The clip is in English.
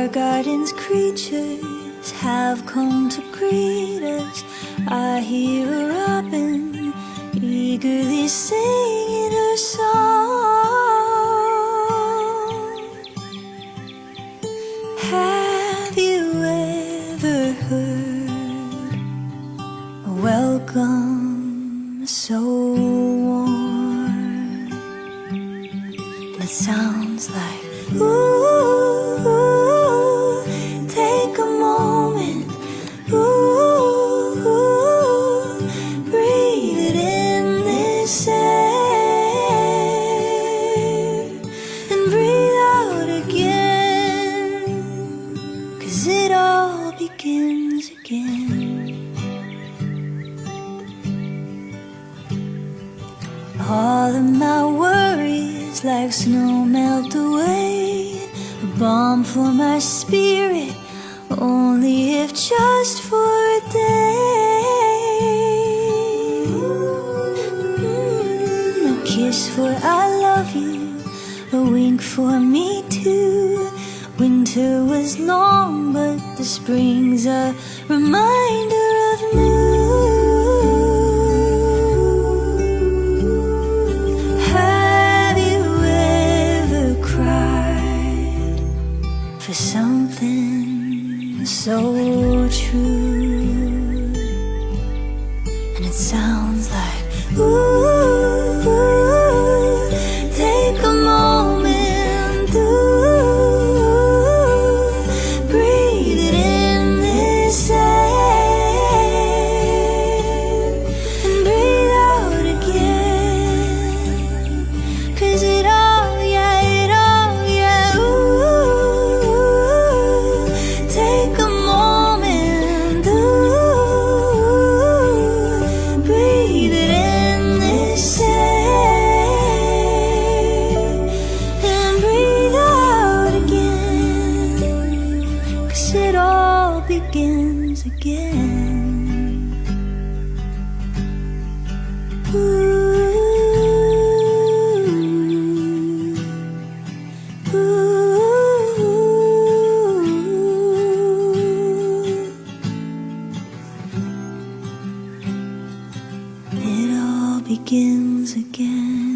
Our garden's creatures have come to greet us. I hear a robin eagerly singing her song. Have you ever heard a welcome so warm? And it sounds like, ooh, take a moment, ooh, breathe it in this air and breathe out again, 'cause it all begins again. All of my worries like snow melt away, a balm for my spirit, only if just for a day. A kiss for I love you, a wink for me too. Winter was long, but the spring's a reminder of new. For something so true, and it sounds like, ooh, take a moment, ooh, breathe it in this air and breathe out again, 'cause it all, yeah, it all, yeah, ooh. Take a moment, ooh, breathe it in this air and breathe out again, 'cause it all begins again. Ooh. It all begins again.